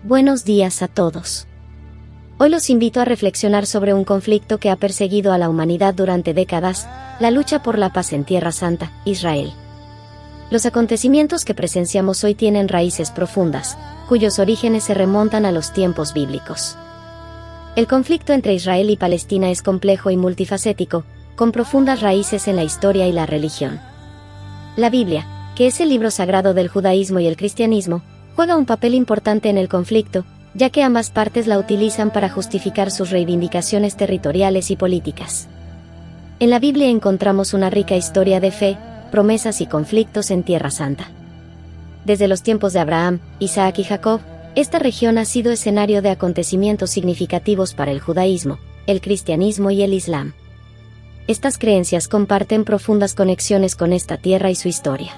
Buenos días a todos. Hoy los invito a reflexionar sobre un conflicto que ha perseguido a la humanidad durante décadas, la lucha por la paz en Tierra Santa, Israel. Los acontecimientos que presenciamos hoy tienen raíces profundas, cuyos orígenes se remontan a los tiempos bíblicos. El conflicto entre Israel y Palestina es complejo y multifacético, con profundas raíces en la historia y la religión. La Biblia, que es el libro sagrado del judaísmo y el cristianismo, juega un papel importante en el conflicto, ya que ambas partes la utilizan para justificar sus reivindicaciones territoriales y políticas. En la Biblia encontramos una rica historia de fe, promesas y conflictos en Tierra Santa. Desde los tiempos de Abraham, Isaac y Jacob, esta región ha sido escenario de acontecimientos significativos para el judaísmo, el cristianismo y el islam. Estas creencias comparten profundas conexiones con esta tierra y su historia.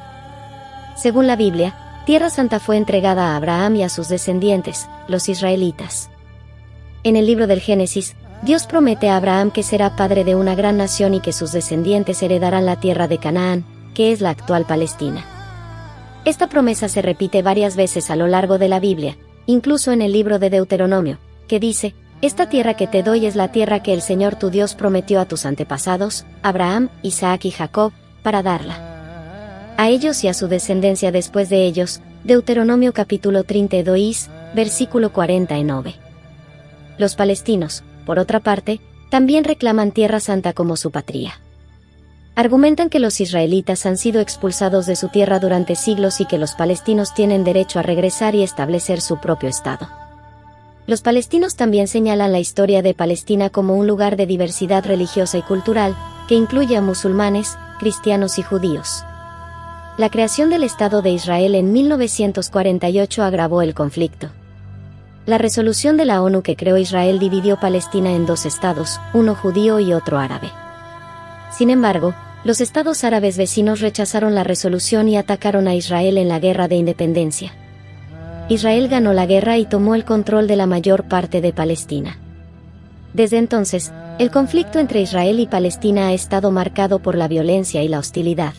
Según la Biblia, Tierra Santa fue entregada a Abraham y a sus descendientes, los israelitas. En el libro del Génesis, Dios promete a Abraham que será padre de una gran nación y que sus descendientes heredarán la tierra de Canaán, que es la actual Palestina. Esta promesa se repite varias veces a lo largo de la Biblia, incluso en el libro de Deuteronomio, que dice: «Esta tierra que te doy es la tierra que el Señor tu Dios prometió a tus antepasados, Abraham, Isaac y Jacob, para darla a ellos y a su descendencia después de ellos». Deuteronomio capítulo 32, versículo 49. Los palestinos, por otra parte, también reclaman Tierra Santa como su patria. Argumentan que los israelitas han sido expulsados de su tierra durante siglos y que los palestinos tienen derecho a regresar y establecer su propio estado. Los palestinos también señalan la historia de Palestina como un lugar de diversidad religiosa y cultural, que incluye a musulmanes, cristianos y judíos. La creación del Estado de Israel en 1948 agravó el conflicto. La resolución de la ONU que creó Israel dividió Palestina en dos estados, uno judío y otro árabe. Sin embargo, los estados árabes vecinos rechazaron la resolución y atacaron a Israel en la Guerra de Independencia. Israel ganó la guerra y tomó el control de la mayor parte de Palestina. Desde entonces, el conflicto entre Israel y Palestina ha estado marcado por la violencia y la hostilidad.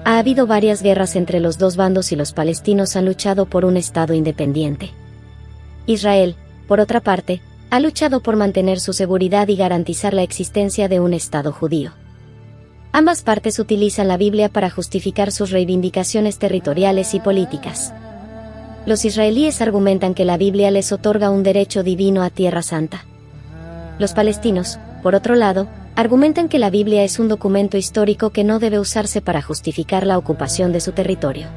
Ha habido varias guerras entre los dos bandos y los palestinos han luchado por un estado independiente. Israel, por otra parte, ha luchado por mantener su seguridad y garantizar la existencia de un estado judío. Ambas partes utilizan la Biblia para justificar sus reivindicaciones territoriales y políticas. Los israelíes argumentan que la Biblia les otorga un derecho divino a Tierra Santa. Los palestinos, por otro lado, argumentan que la Biblia es un documento histórico que no debe usarse para justificar la ocupación de su territorio.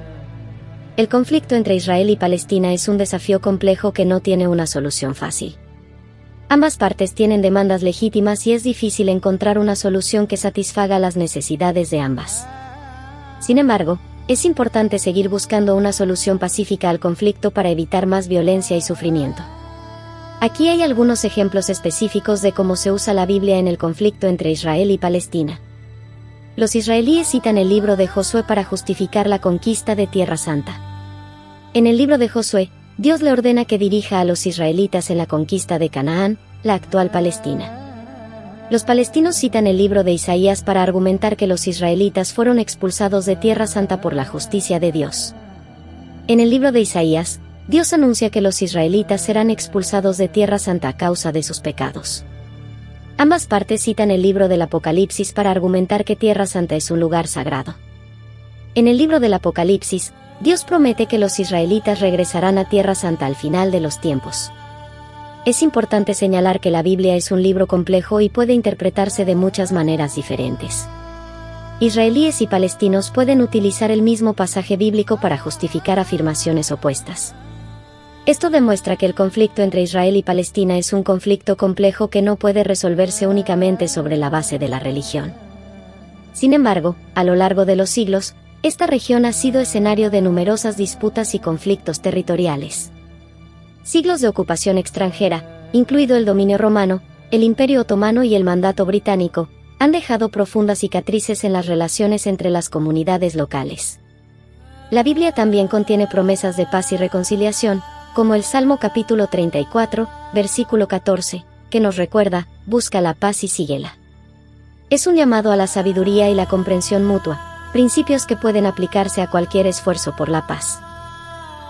El conflicto entre Israel y Palestina es un desafío complejo que no tiene una solución fácil. Ambas partes tienen demandas legítimas y es difícil encontrar una solución que satisfaga las necesidades de ambas. Sin embargo, es importante seguir buscando una solución pacífica al conflicto para evitar más violencia y sufrimiento. Aquí hay algunos ejemplos específicos de cómo se usa la Biblia en el conflicto entre Israel y Palestina. Los israelíes citan el libro de Josué para justificar la conquista de Tierra Santa. En el libro de Josué, Dios le ordena que dirija a los israelitas en la conquista de Canaán, la actual Palestina. Los palestinos citan el libro de Isaías para argumentar que los israelitas fueron expulsados de Tierra Santa por la justicia de Dios. En el libro de Isaías, Dios anuncia que los israelitas serán expulsados de Tierra Santa a causa de sus pecados. Ambas partes citan el libro del Apocalipsis para argumentar que Tierra Santa es un lugar sagrado. En el libro del Apocalipsis, Dios promete que los israelitas regresarán a Tierra Santa al final de los tiempos. Es importante señalar que la Biblia es un libro complejo y puede interpretarse de muchas maneras diferentes. Israelíes y palestinos pueden utilizar el mismo pasaje bíblico para justificar afirmaciones opuestas. Esto demuestra que el conflicto entre Israel y Palestina es un conflicto complejo que no puede resolverse únicamente sobre la base de la religión. Sin embargo, a lo largo de los siglos, esta región ha sido escenario de numerosas disputas y conflictos territoriales. Siglos de ocupación extranjera, incluido el dominio romano, el Imperio Otomano y el mandato británico, han dejado profundas cicatrices en las relaciones entre las comunidades locales. La Biblia también contiene promesas de paz y reconciliación, como el Salmo capítulo 34, versículo 14, que nos recuerda: busca la paz y síguela. Es un llamado a la sabiduría y la comprensión mutua, principios que pueden aplicarse a cualquier esfuerzo por la paz.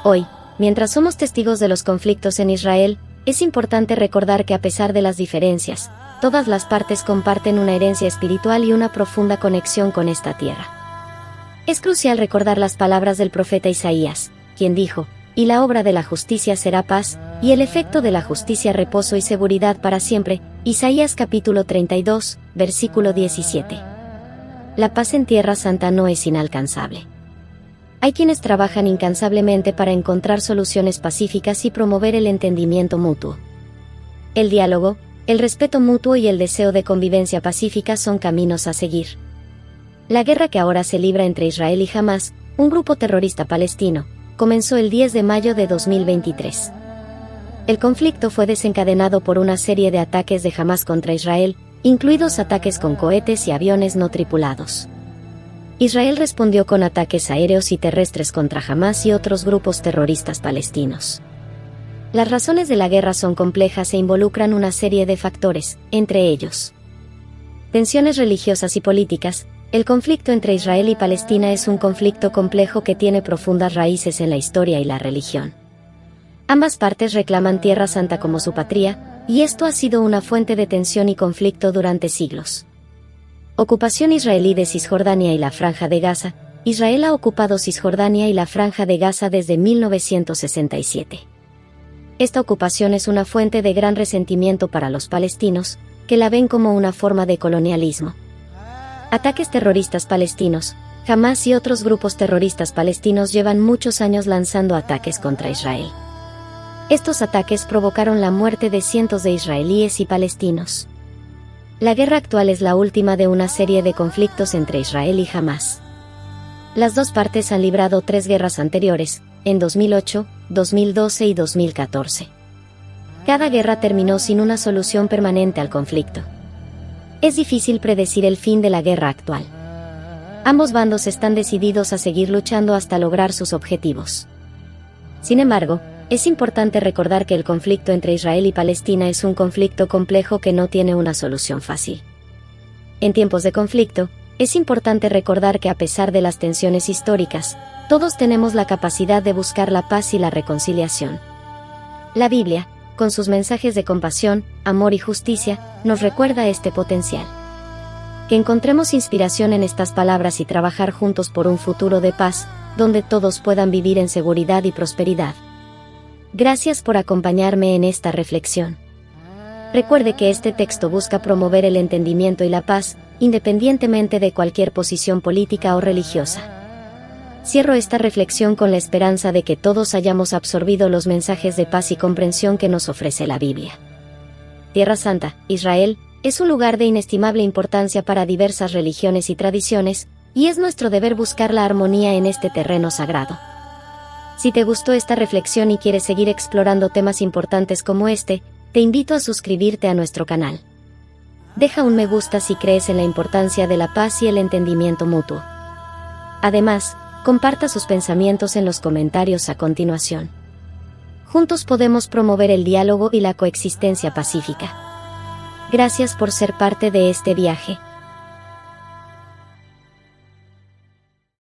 Hoy, Mientras somos testigos de los conflictos en Israel, es importante recordar que a pesar de las diferencias, todas las partes comparten una herencia espiritual y una profunda conexión con esta tierra. Es crucial recordar las palabras del profeta Isaías, quien dijo: "Y la obra de la justicia será paz, y el efecto de la justicia reposo y seguridad para siempre". Isaías capítulo 32, versículo 17. La paz en Tierra Santa no es inalcanzable. Hay quienes trabajan incansablemente para encontrar soluciones pacíficas y promover el entendimiento mutuo. El diálogo, el respeto mutuo y el deseo de convivencia pacífica son caminos a seguir. La guerra que ahora se libra entre Israel y Hamás, un grupo terrorista palestino, comenzó el 10 de mayo de 2023. El conflicto fue desencadenado por una serie de ataques de Hamás contra Israel, incluidos ataques con cohetes y aviones no tripulados. Israel respondió con ataques aéreos y terrestres contra Hamás y otros grupos terroristas palestinos. Las razones de la guerra son complejas e involucran una serie de factores, entre ellos tensiones religiosas y políticas. El conflicto entre Israel y Palestina es un conflicto complejo que tiene profundas raíces en la historia y la religión. Ambas partes reclaman Tierra Santa como su patria, y esto ha sido una fuente de tensión y conflicto durante siglos. Ocupación israelí de Cisjordania y la Franja de Gaza. Israel ha ocupado Cisjordania y la Franja de Gaza desde 1967. Esta ocupación es una fuente de gran resentimiento para los palestinos, que la ven como una forma de colonialismo. Ataques terroristas palestinos. Hamás y otros grupos terroristas palestinos llevan muchos años lanzando ataques contra Israel. Estos ataques provocaron la muerte de cientos de israelíes y palestinos. La guerra actual es la última de una serie de conflictos entre Israel y Hamás. Las dos partes han librado 3 guerras anteriores, en 2008, 2012 y 2014. Cada guerra terminó sin una solución permanente al conflicto. Es difícil predecir el fin de la guerra actual. Ambos bandos están decididos a seguir luchando hasta lograr sus objetivos. Sin embargo, es importante recordar que el conflicto entre Israel y Palestina es un conflicto complejo que no tiene una solución fácil. En tiempos de conflicto, es importante recordar que a pesar de las tensiones históricas, todos tenemos la capacidad de buscar la paz y la reconciliación. La Biblia, con sus mensajes de compasión, amor y justicia, nos recuerda este potencial. Que encontremos inspiración en estas palabras y trabajar juntos por un futuro de paz, donde todos puedan vivir en seguridad y prosperidad. Gracias por acompañarme en esta reflexión. Recuerde que este texto busca promover el entendimiento y la paz, independientemente de cualquier posición política o religiosa. Cierro esta reflexión con la esperanza de que todos hayamos absorbido los mensajes de paz y comprensión que nos ofrece la Biblia. Tierra Santa, Israel, es un lugar de inestimable importancia para diversas religiones y tradiciones, y es nuestro deber buscar la armonía en este terreno sagrado. Si te gustó esta reflexión y quieres seguir explorando temas importantes como este, te invito a suscribirte a nuestro canal. Deja un me gusta si crees en la importancia de la paz y el entendimiento mutuo. Además, comparta sus pensamientos en los comentarios a continuación. Juntos podemos promover el diálogo y la coexistencia pacífica. Gracias por ser parte de este viaje.